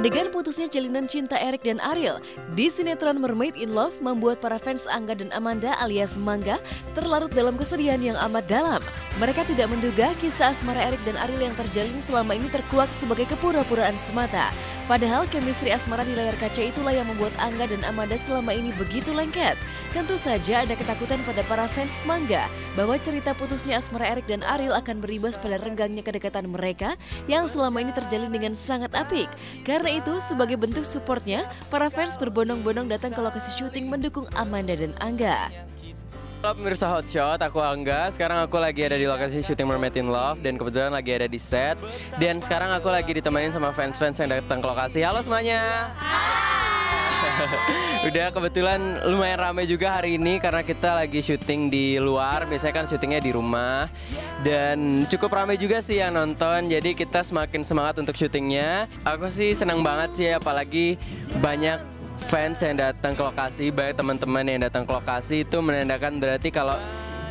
Adegan putusnya jalinan cinta Eric dan Ariel di sinetron Mermaid in Love membuat para fans Angga dan Amanda alias Mangga terlarut dalam kesedihan yang amat dalam. Mereka tidak menduga kisah asmara Eric dan Ariel yang terjalin selama ini terkuak sebagai kepura-puraan semata. Padahal chemistry asmara di layar kaca itulah yang membuat Angga dan Amanda selama ini begitu lengket. Tentu saja ada ketakutan pada para fans Mangga bahwa cerita putusnya asmara Eric dan Ariel akan berimbas pada renggangnya kedekatan mereka yang selama ini terjalin dengan sangat apik. Karena itu, sebagai bentuk supportnya, para fans berbondong-bondong datang ke lokasi syuting mendukung Amanda dan Angga. Halo pemirsa Hotshot, aku Angga. Sekarang aku lagi ada di lokasi syuting Mermaid in Love dan kebetulan lagi ada di set. Dan sekarang aku lagi ditemenin sama fans-fans yang datang ke lokasi. Halo semuanya. Udah kebetulan lumayan ramai juga hari ini karena kita lagi syuting di luar. Biasanya kan syutingnya di rumah. Dan cukup ramai juga sih yang nonton. Jadi kita semakin semangat untuk syutingnya. Aku sih senang banget sih, apalagi banyak fans yang datang ke lokasi, banyak teman-teman yang datang ke lokasi. Itu menandakan berarti kalau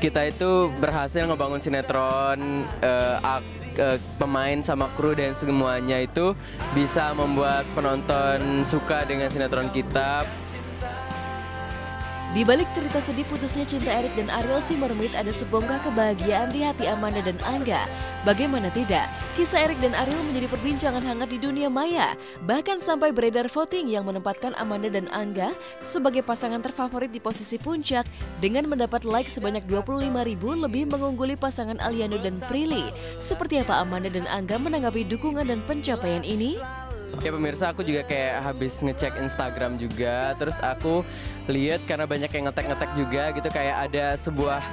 kita itu berhasil ngebangun sinetron, pemain sama kru dan semuanya itu bisa membuat penonton suka dengan sinetron kita. Di balik cerita sedih putusnya cinta Eric dan Ariel si Mermaid ada sebongkah kebahagiaan di hati Amanda dan Angga. Bagaimana tidak, kisah Eric dan Ariel menjadi perbincangan hangat di dunia maya. Bahkan sampai beredar voting yang menempatkan Amanda dan Angga sebagai pasangan terfavorit di posisi puncak dengan mendapat like sebanyak 25.000 lebih mengungguli pasangan Aliando dan Prilly. Seperti apa Amanda dan Angga menanggapi dukungan dan pencapaian ini? Ya pemirsa, aku juga kayak habis ngecek Instagram juga, terus aku lihat karena banyak yang ngetek juga gitu, kayak ada sebuah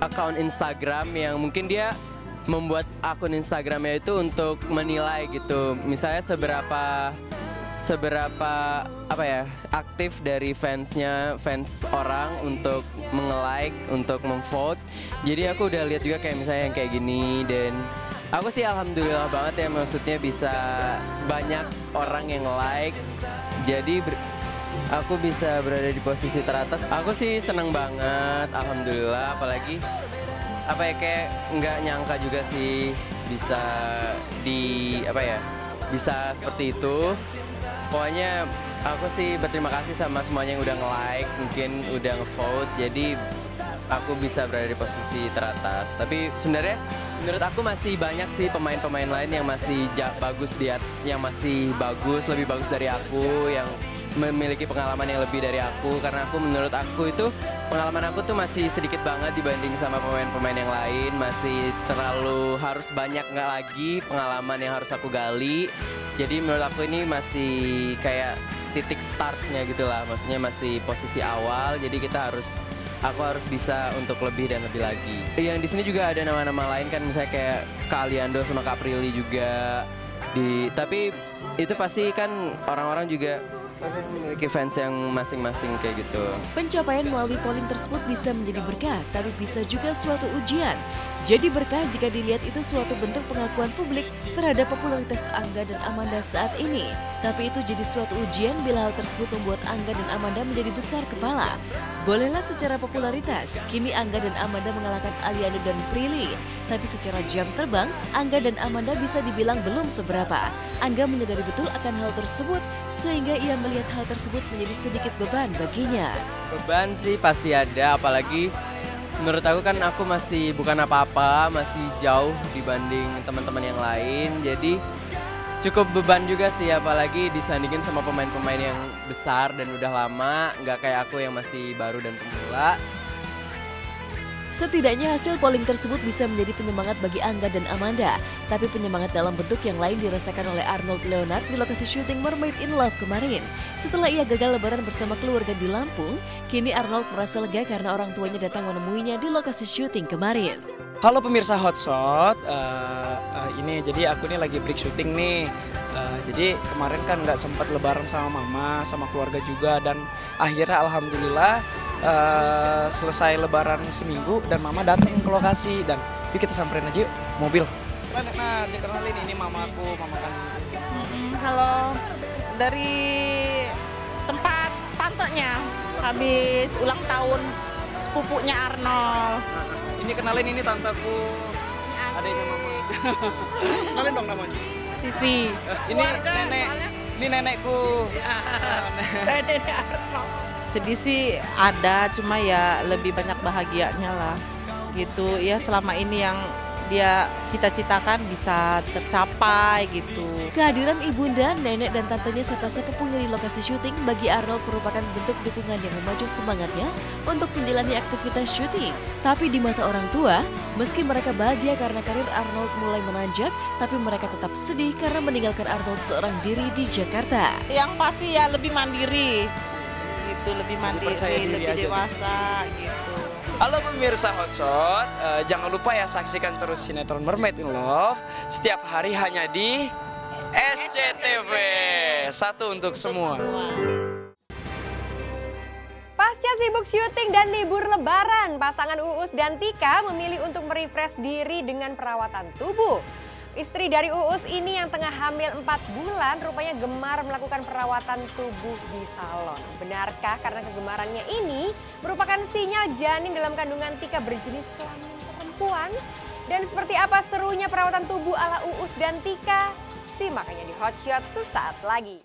akun Instagram yang mungkin dia membuat akun Instagramnya itu untuk menilai gitu, misalnya seberapa aktif dari fans orang untuk nge-like, untuk memvote. Jadi aku udah lihat juga kayak misalnya yang kayak gini, dan aku sih alhamdulillah banget ya, maksudnya bisa banyak orang yang like. Jadi aku bisa berada di posisi teratas. Aku sih seneng banget, alhamdulillah. Apalagi kayak nggak nyangka juga sih bisa bisa seperti itu. Pokoknya aku sih berterima kasih sama semuanya yang udah nge-like, mungkin udah nge-vote. Jadi aku bisa berada di posisi teratas. Tapi sebenarnya menurut aku masih banyak sih pemain-pemain lain yang masih lebih bagus dari aku, yang memiliki pengalaman yang lebih dari aku. Karena menurut aku itu pengalaman aku tuh masih sedikit banget dibanding sama pemain-pemain yang lain. Masih terlalu harus banyak lagi pengalaman yang harus aku gali. Jadi menurut aku ini masih kayak titik startnya gitu lah. Maksudnya masih posisi awal. Jadi aku harus bisa untuk lebih dan lebih lagi. Yang di sini juga ada nama-nama lain kan, misalnya kayak Kak Aliando sama Kak Prilly juga. Tapi itu pasti kan orang-orang juga memiliki fans yang masing-masing kayak gitu. Pencapaian melalui polling tersebut bisa menjadi berkah, tapi bisa juga suatu ujian. Jadi berkah jika dilihat itu suatu bentuk pengakuan publik terhadap popularitas Angga dan Amanda saat ini. Tapi itu jadi suatu ujian bila hal tersebut membuat Angga dan Amanda menjadi besar kepala. Bolehlah secara popularitas, kini Angga dan Amanda mengalahkan Aliando dan Prilly. Tapi secara jam terbang, Angga dan Amanda bisa dibilang belum seberapa. Angga menyadari betul akan hal tersebut, sehingga ia melihat hal tersebut menjadi sedikit beban baginya. Beban sih pasti ada, apalagi menurut aku kan aku masih bukan apa-apa, masih jauh dibanding teman-teman yang lain. Jadi cukup beban juga sih, apalagi disandingin sama pemain-pemain yang besar dan udah lama, nggak kayak aku yang masih baru dan pemula. Setidaknya hasil polling tersebut bisa menjadi penyemangat bagi Angga dan Amanda. Tapi penyemangat dalam bentuk yang lain dirasakan oleh Arnold Leonard di lokasi syuting Mermaid in Love kemarin. Setelah ia gagal lebaran bersama keluarga di Lampung, kini Arnold merasa lega karena orang tuanya datang menemuinya di lokasi syuting kemarin. Halo pemirsa Hotshot, ini jadi aku nih lagi break syuting nih. Jadi kemarin kan nggak sempat lebaran sama mama, sama keluarga juga, dan akhirnya alhamdulillah selesai lebaran seminggu dan mama datang ke lokasi, dan yuk kita samperin aja yuk, mobil. Nah, dikenalin ini mamaku, mama kan. Halo, dari tempat tantenya habis ulang tahun sepupunya Arnold. Ini kenalin, ini tanteku, adiknya mama. Kenalin dong namanya. Sisi. Ini nenek Ini nenekku. Nenek Arnold. Sedih sih ada, cuma ya lebih banyak bahagianya lah. Gitu ya, selama ini yang dia cita-citakan bisa tercapai gitu. Kehadiran ibunda, nenek dan tantenya serta sepupunya di lokasi syuting bagi Arnold merupakan bentuk dukungan yang memacu semangatnya untuk menjalani aktivitas syuting. Tapi di mata orang tua, meski mereka bahagia karena karir Arnold mulai menanjak, tapi mereka tetap sedih karena meninggalkan Arnold seorang diri di Jakarta. Yang pasti ya lebih mandiri, gitu, lebih Percaya mandiri, diri lebih aja. dewasa gitu. Halo pemirsa Hotshot, jangan lupa ya saksikan terus sinetron Mermaid in Love setiap hari hanya di SCTV. Satu untuk semua. Pasca sibuk syuting dan libur lebaran, pasangan Uus dan Tika memilih untuk merefresh diri dengan perawatan tubuh. Istri dari Uus ini yang tengah hamil 4 bulan rupanya gemar melakukan perawatan tubuh di salon. Benarkah karena kegemarannya ini merupakan sinyal janin dalam kandungan Tika berjenis kelamin perempuan? Dan seperti apa serunya perawatan tubuh ala Uus dan Tika? Simak hanya di Hotshot sesaat lagi.